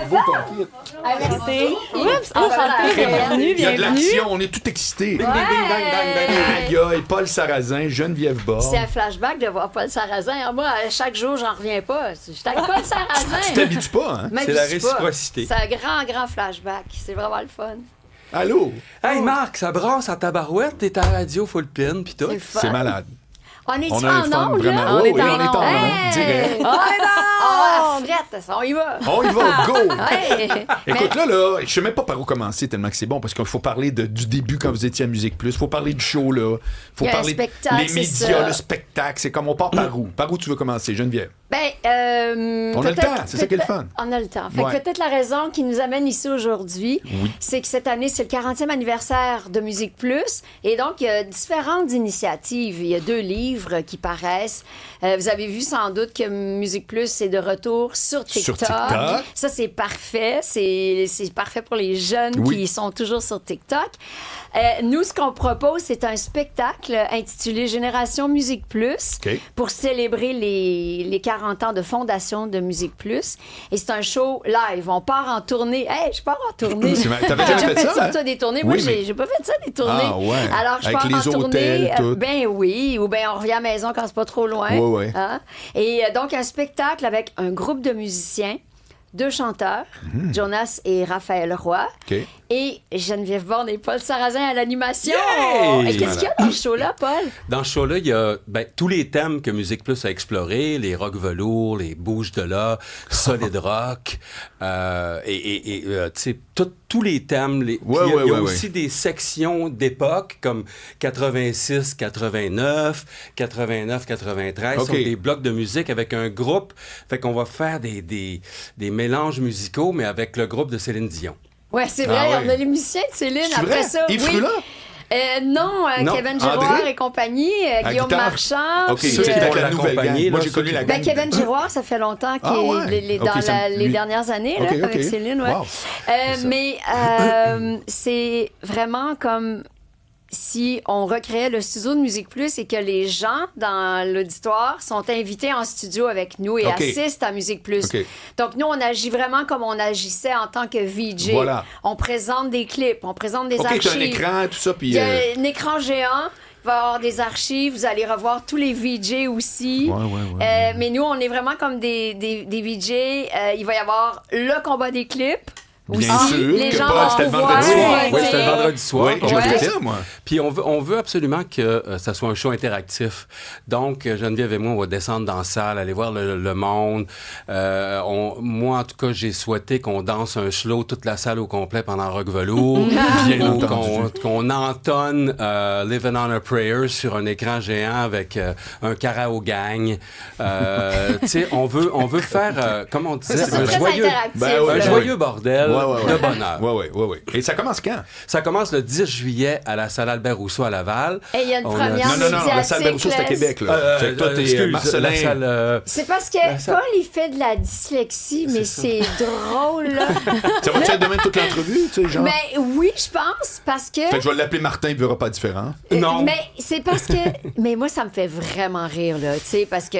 Beau ton kit. Ah, merci. Oups, enchanté, bienvenue, Il y a de bienvenue. l'action, on est tout excités. Aïe, aïe, Paul Sarrazin, Geneviève Borne. C'est un flashback de voir Paul Sarrazin. Moi, chaque jour, j'en reviens pas. Je suis avec Paul Tu Sarrazin. t'habitues pas, hein? C'est la réciprocité. C'est un grand, grand flashback. C'est vraiment le fun. Allô? Hey Marc, ça brasse en tabarouette, t'es à la radio full pin pis tout. C'est le fun. C'est malade. On est-tu On a un en fun, onde, vraiment. là? Oui, oui, on est en Hey! onde, direct. Ah, frette, on y va. On y va, go! Ouais. Écoute, là, je sais même pas par où commencer tellement que c'est bon, parce qu'il faut parler du début quand vous étiez à Musique Plus. Il faut parler du show, là. Il faut Il y a un parler spectacle, les c'est médias, ça. le spectacle. C'est comme on part par où? Par où tu veux commencer, Geneviève? On a le temps, c'est ça qui est le fun. On a le temps. Fait que Ouais. peut-être la raison qui nous amène ici aujourd'hui, c'est que cette année, c'est le 40e anniversaire de Musique Plus. Et donc, il y a différentes initiatives. Il y a 2 livres qui paraissent. Vous avez vu sans doute que Musique Plus est de retour sur TikTok. Sur TikTok. Ça, c'est parfait. C'est parfait pour les jeunes Oui. qui sont toujours sur TikTok. Nous, ce qu'on propose, c'est un spectacle intitulé Génération Musique Plus OK. pour célébrer les 40 ans de fondation de Musique Plus. Et c'est un show live. On part en tournée. Hey, je pars en tournée. T'avais J'ai jamais fait ça, hein? toi, des tournées. Oui, Moi, mais- j'ai pas fait ça, des tournées. Ah, ouais. Alors, je Avec pars les en tournée. hôtels, tout. Ben oui. Ou bien on revient à la maison quand c'est pas trop loin. Ouais, ouais. Hein? Et donc, un spectacle avec un groupe de musiciens, 2 chanteurs, Jonas et Raphaël Roy. OK. Et Geneviève Borne et Paul Sarrazin à l'animation. Yay! Et qu'est-ce qu'il y a dans ce show-là, Paul? Dans ce show-là, il y a tous les thèmes que Musique Plus a explorés, les rock velours, les bouges de là, solid rock, tu sais, tous les thèmes. Puis Ouais, il y a, ouais, il y a ouais, aussi des sections d'époque, comme 86, 89, 89, 93, OK. sont des blocs de musique avec un groupe. Fait qu'on va faire des mélanges musicaux, mais avec le groupe de Céline Dion. Ouais, c'est vrai, Ah ouais. on a les musiciens de Céline C'est après vrai? ça. Yves oui. Frula? Non, Non. Kevin Giroir André? et compagnie, À Guillaume guitare? Marchand. OK, puis, ça, c'est pour avec la la nouvelle compagnie, gang. Moi, là, j'ai ceux connu qui- la gang. Kevin Giroir, ça fait longtemps qu'il Ah ouais? est OK, dans ça- les lui. dernières années là, OK, avec OK. Céline. Ouais. Wow. Mais c'est vraiment comme si on recréait le studio de Musique Plus et que les gens dans l'auditoire sont invités en studio avec nous et OK. assistent à Musique Plus. OK. Donc, nous, on agit vraiment comme on agissait en tant que VJ. Voilà. On présente des clips, on présente des OK, archives. t'as un écran, tout ça, puis... Il y a un écran géant. Il va y avoir des archives. Vous allez revoir tous les VJ aussi. Ouais. Mais nous, on est vraiment comme des VJ. Il va y avoir le combat des clips. Bien aussi. sûr Les que gens Paul, vont c'était le pouvoir vendredi soir. voter. Oui, c'était le vendredi soir. Oui, j'ai Ouais. écouté ça, moi. Puis on veut absolument que ça soit un show interactif. Donc, Geneviève et moi, on va descendre dans la salle, aller voir le monde. Moi, en tout cas, j'ai souhaité qu'on danse un slow toute la salle au complet pendant Rock Velours. Bien Ou entendu. qu'on entonne Living on a Prayer sur un écran géant avec un karaoke gang. Tu sais, on veut faire, comme on disait, C'est un très joyeux, interactif. Ben ouais, un là. joyeux bordel Ouais. de bonheur. Oui. Et ça commence quand? Ça commence le 10 juillet à la salle Albert-Rousseau à Laval. Et il y a une On a- première Non, la salle médiatique, Rousseau, c'est à là. Québec, là. Fait que toi, t'es excuse, Marcelin. la salle, C'est parce que salle- Paul, il fait de la dyslexie, mais c'est drôle, là. Ça va-tu être demain toute l'entrevue, tu sais, genre? Mais oui, je pense, parce que... Fait que je vais l'appeler Martin, il verra pas différent. Non. Mais c'est parce que... Mais moi, ça me fait vraiment rire, là, tu sais, parce que...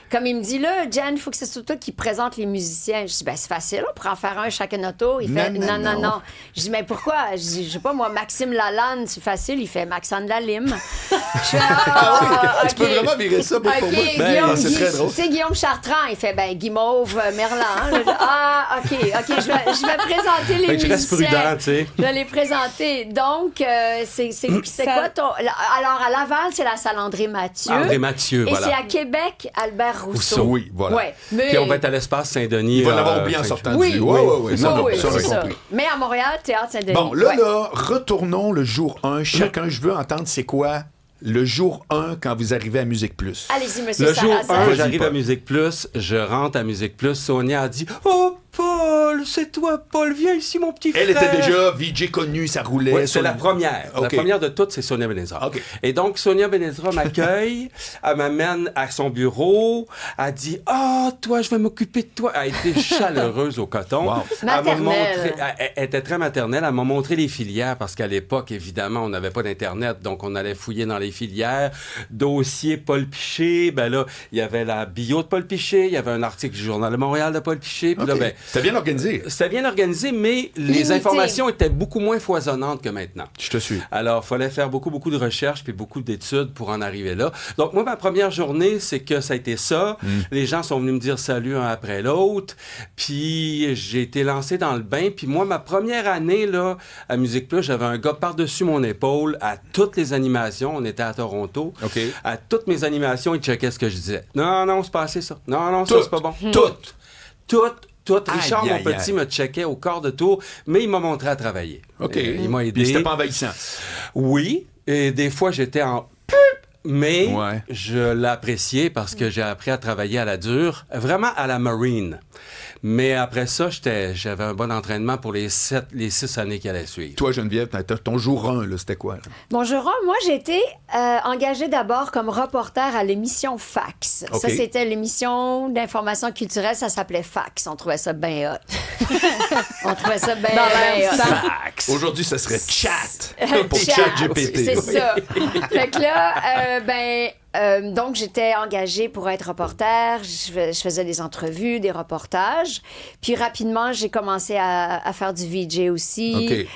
Comme il me dit, là, Jen, il faut que ce soit toi qui présente les musiciens. Je dis, ben c'est facile, on pourrait en faire un chacun notre tour. Il fait, non. Je dis, mais pourquoi? Je dis, je sais pas, moi, Maxime Lalande, c'est facile. Il fait Maxime Lalime. Je fais, Tu peux vraiment virer ça pour OK, moi? Guillaume, c'est très drôle. tu sais, Guillaume Chartrand, il fait, ben Guimauve Merlan. Je dis, OK, je vais présenter les Fait que je reste musiciens. prudent, tu sais. Je vais les présenter. Donc, c'est quoi ton... Alors, à Laval, c'est la salle André Mathieu. André Mathieu, Et voilà. c'est à Québec, Albert Rousseau. Oui, voilà. Ouais, mais... Puis on va être à l'espace Saint-Denis. Il va l'avoir oublié en fait- sortant Oui, du... oui, Oui, ça, oui, ça, on a c'est ça. compris. Mais à Montréal, Théâtre Saint-Denis. Bon, là, Ouais. retournons le jour 1. Chacun, je veux entendre c'est quoi le jour 1 quand vous arrivez à Musique Plus. Allez-y, monsieur Le jour Sarrazin. 1, Vas-y, j'arrive Paul. à Musique Plus, je rentre à Musique Plus. Sonia a dit « Oh, Paul, c'est toi, Paul, viens ici, mon petit frère. » Elle était déjà VJ connue, ça roulait. Oui, sur c'est la le- première. La OK. première de toutes, c'est Sonia Benezra. OK. Et donc, Sonia Benezra m'accueille, elle m'amène à son bureau, elle dit « Ah, toi, je vais m'occuper de toi. » Elle a été chaleureuse au coton. Wow. Elle m'a Maternelle. montré, elle était très maternelle. Elle m'a montré les filières parce qu'à l'époque, évidemment, on n'avait pas d'Internet. Donc, on allait fouiller dans les filières. Dossier Paul Piché. Ben là, il y avait la bio de Paul Piché. Il y avait un article du Journal de Montréal de Paul Piché. Puis OK. là, ben, C'était bien organisé, C'était bien organisé, mais les Limité. informations étaient beaucoup moins foisonnantes que maintenant. Je te suis. Alors, il fallait faire beaucoup de recherches puis beaucoup d'études pour en arriver là. Donc, moi, ma première journée, c'est que ça a été ça. Les gens sont venus me dire salut un après l'autre. Puis, j'ai été lancé dans le bain. Puis moi, ma première année, là, à Musique Plus, j'avais un gars par-dessus mon épaule à toutes les animations. On était à Toronto. OK. À toutes mes animations, il checkait ce que je disais. Non, c'est pas assez ça. Non, ça, c'est pas bon. Tout. Richard, Aïe, mon aïe, petit, me checkait au quart de tour, mais il m'a montré à travailler. OK. Il m'a aidé. Mais c'était pas envahissant. Oui, et des fois, j'étais en... Mais Ouais. je l'appréciais parce que j'ai appris à travailler à la dure, vraiment à la marine. Mais après ça, j'avais un bon entraînement pour les 6 années qui allaient suivre. Toi, Geneviève, ton jour 1, là, c'était quoi? Là? Bonjour, moi j'ai été engagée d'abord comme reporter à l'émission Fax. OK. Ça, c'était l'émission d'information culturelle, ça s'appelait Fax. On trouvait ça bien hot. On trouvait ça bien hot. Fax. Aujourd'hui, ça serait chat. Pour Chat, chat GPT. C'est ça. Fait que là, donc, j'étais engagée pour être reporter. Je faisais des entrevues, des reportages. Puis rapidement, j'ai commencé à faire du VJ aussi. OK.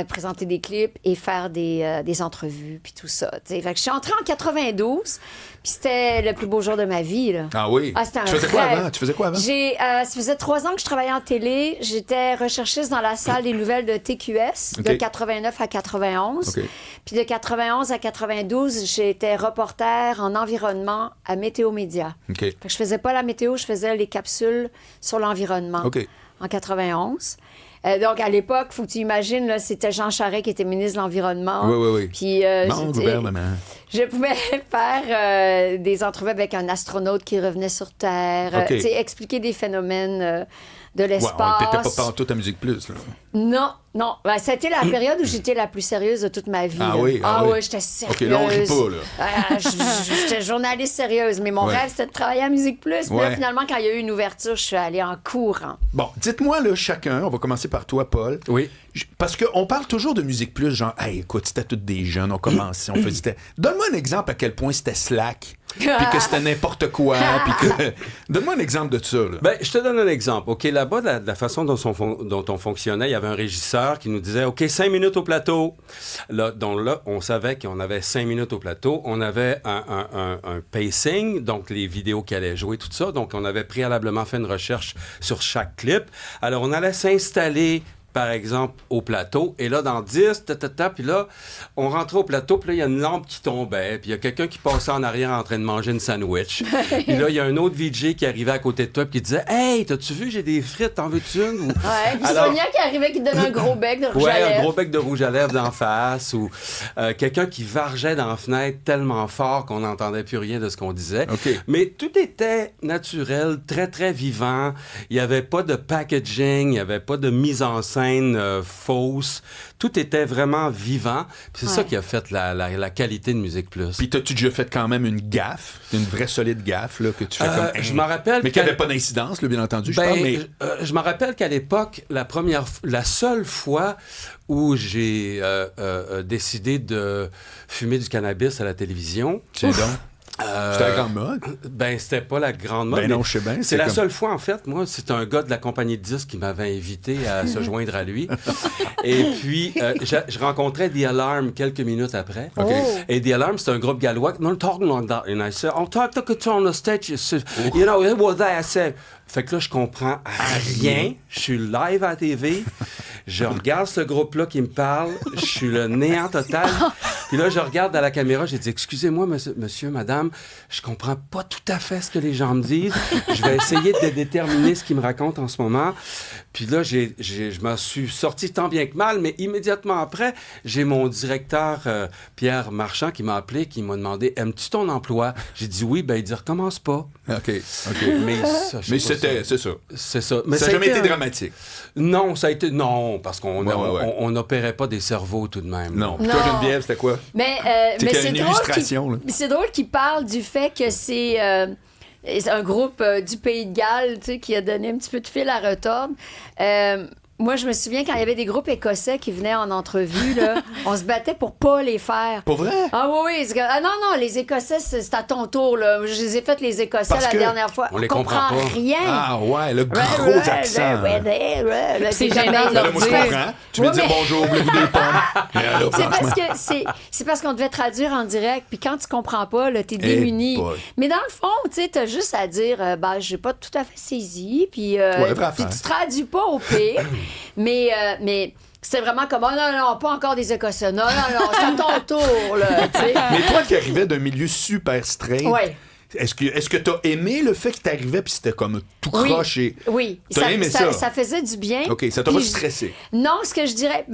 Présenter des clips et faire des entrevues, puis tout ça. T'sais. Fait que je suis entrée en 92, puis c'était le plus beau jour de ma vie. Là. Ah oui? Ah, c'était un Tu faisais quoi rêve. avant? Tu faisais quoi avant? Ça faisait 3 ans que je travaillais en télé. J'étais recherchiste dans la salle des nouvelles de TQS OK. de 89 à 91. OK. Puis de 91 à 92, j'étais reporter en environnement à Météo Média. OK. Fait que je faisais pas la météo, je faisais les capsules sur l'environnement OK. en 91. Donc, à l'époque, faut que tu imagines, là, c'était Jean Charest qui était ministre de l'Environnement. Oui. Puis, Mon gouvernement. je pouvais faire des entrevues avec un astronaute qui revenait sur Terre, OK. tu sais, expliquer des phénomènes de Ouais, l'espace. on n'était pas pantoute à Musique Plus. Là. Non. Ben, c'était la période où j'étais la plus sérieuse de toute ma vie. Ah là. oui? Ah oui, j'étais sérieuse. OK, là, on rit pas, là. J'étais journaliste sérieuse, mais mon Ouais. rêve, c'était de travailler à Musique Plus. Puis là, Ouais. finalement, quand il y a eu une ouverture, je suis allée en courant. Bon, dites-moi, là, chacun, on va commencer par toi, Paul. Oui. Parce qu'on parle toujours de Musique Plus, genre, hey, écoute, c'était tous des jeunes, on commençait, on faisait. Donne-moi un exemple à quel point c'était slack, puis que c'était n'importe quoi, puis que. Donne-moi un exemple de ça, là. Ben, je te donne un exemple. OK, là-bas, la façon dont on fonctionnait, il y avait un régisseur qui nous disait, OK, 5 minutes au plateau. Là, on savait qu'on avait 5 minutes au plateau. On avait un pacing, donc les vidéos qui allaient jouer, tout ça. Donc, on avait préalablement fait une recherche sur chaque clip. Alors, on allait s'installer par exemple, au plateau. Et là, dans 10, puis là, on rentrait au plateau, puis là, il y a une lampe qui tombait, puis il y a quelqu'un qui passait en arrière en train de manger une sandwich. Puis là, il y a un autre VJ qui arrivait à côté de toi, puis qui disait « Hey, t'as-tu vu, j'ai des frites, t'en veux-tu une? » Ouais, puis Sonia qui arrivait, qui donnait un gros bec de rouge à lèvres. un gros bec de rouge à lèvres d'en face, ou quelqu'un qui vargeait dans la fenêtre tellement fort qu'on n'entendait plus rien de ce qu'on disait. OK. Mais tout était naturel, très, très vivant. Il n'y avait pas de packaging, il n'y avait pas de mise en scène fausse. Tout était vraiment vivant. Puis c'est ça qui a fait la qualité de Musique Plus. Puis t'as-tu déjà fait quand même une gaffe, une vraie solide gaffe, là, que tu fais comme... Je me rappelle... Mais qu'il n'y avait pas d'incidence, là, bien entendu, je parle, mais... je me rappelle qu'à l'époque, la seule fois où j'ai décidé de fumer du cannabis à la télévision... Tiens donc. C'était la grande mode. Ben, c'était pas la grande mode. Ben non, je sais bien. C'est la seule fois, en fait, moi, c'est un gars de la compagnie de disques qui m'avait invité à se joindre à lui. Et puis, je rencontrais The Alarm quelques minutes après. OK. Et The Alarm, c'est un groupe gallois. No talking like that. And I said, I'll talk to it on the stage. You know, it was there. I said... Fait que là, je comprends rien. Je suis live à la TV. Je regarde ce groupe-là qui me parle. Je suis le néant total. Puis là, je regarde à la caméra. J'ai dit, excusez-moi, monsieur, madame, je comprends pas tout à fait ce que les gens me disent. Je vais essayer de déterminer ce qu'ils me racontent en ce moment. Puis là, je m'en suis sorti tant bien que mal, mais immédiatement après, j'ai mon directeur, Pierre Marchand, qui m'a appelé, qui m'a demandé, aimes-tu ton emploi? J'ai dit oui. Ben, il dit, recommence pas. OK. Mais ça, Mais c'est ça. C'est ça. Mais Ça n'a jamais été dramatique. Non, ça a été... Non, parce qu'on Ouais. on n'opérait pas des cerveaux tout de même. Non. Puis Non. toi, Geneviève, c'était quoi? Mais C'est c'est une drôle illustration, là. c'est drôle qu'il parle du fait que c'est un groupe du Pays de Galles, tu sais, qui a donné un petit peu de fil à retordre. Moi, je me souviens quand il y avait des groupes écossais qui venaient en entrevue, là, on se battait pour pas les faire. Pour vrai? Ah oui, oui. Ah non, les Écossais, c'est à ton tour, là. Je les ai fait les Écossais Parce la que dernière fois. on les comprend pas. Rien. Ah ouais, le gros accent. C'est gênant de Là, leur moi, je dire. comprends. Tu veux Ouais, dire mais- bonjour, voulez-vous des pommes? Mais là, C'est franchement. parce que c'est parce qu'on devait traduire en direct, puis quand tu comprends pas, là, t'es démuni. boy. Mais dans le fond, tu sais, t'as juste à dire, ben, j'ai pas tout à fait saisi, puis Ouais, vraie puis affaire. tu traduis pas au pire. mais c'est vraiment comme, oh, non, pas encore des Écossais. Non, c'est à ton tour, là, tu sais. Mais toi qui arrivais d'un milieu super straight, Ouais. est-ce que t'as aimé le fait que t'arrivais puis c'était comme tout Oui. croche et... Oui, T'as aimé ça? ça faisait du bien. OK, ça t'a Puis pas stressé? Non, ce que je dirais,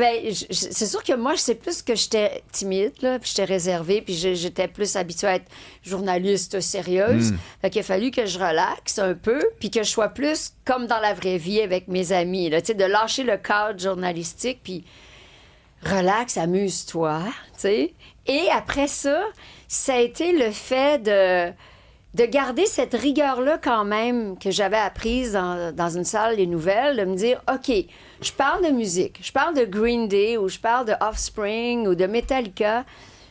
c'est sûr que moi, je sais plus que j'étais timide, là, puis j'étais réservée, puis j'étais plus habituée à être journaliste sérieuse. Fait qu'il a fallu que je relaxe un peu, puis que je sois plus comme dans la vraie vie avec mes amis, là, tu sais, de lâcher le cadre journalistique, puis relax, amuse-toi, tu sais. Et après ça, ça a été le fait de garder cette rigueur-là quand même que j'avais apprise dans une salle des nouvelles, de me dire, OK, je parle de musique, je parle de Green Day ou je parle de Offspring ou de Metallica,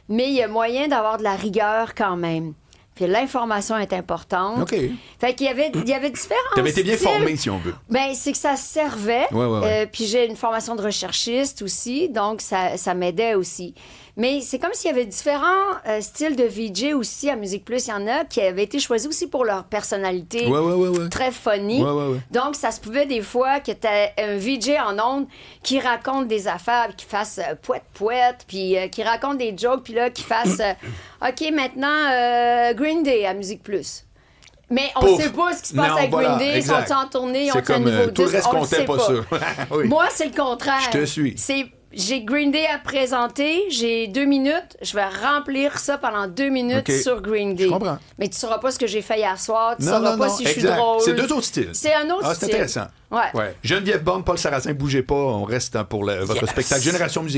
mais il y a moyen d'avoir de la rigueur quand même. Puis l'information est importante. OK. Fait qu'il y avait différents T'avais été bien styles. formé, si on veut. Ben, c'est que ça servait. Ouais. Puis j'ai une formation de recherchiste aussi, donc ça m'aidait aussi. Mais c'est comme s'il y avait différents styles de VJ aussi à Musique Plus. Il y en a qui avaient été choisis aussi pour leur personnalité Ouais. très funny. Ouais. Donc, ça se pouvait des fois que tu as un VJ en ondes qui raconte des affaires, qui fasse pouette, puis qui raconte des jokes, puis là, qui fasse OK, maintenant, Green Day à Musique Plus. Mais on Pouf. sait pas ce qui se passe Non, avec voilà, Green Day. exact. Sont-ils en tournée? Ils C'est ont un comme nouveau tout le disque? reste On le comptait sait pas ça. Oui. Moi, c'est le contraire. Je te suis. J'ai Green Day à présenter, j'ai 2 minutes, je vais remplir ça pendant 2 minutes OK. sur Green Day. Je comprends. Mais tu sauras pas ce que j'ai fait hier soir, tu Non, sauras non, pas non, si je suis exact. drôle. C'est 2 autres styles. C'est un autre Ah, style. c'est intéressant. Ouais. Ouais. Geneviève Bond, Paul Sarrazin, bougez pas, on reste pour votre Yes. spectacle Génération Musique.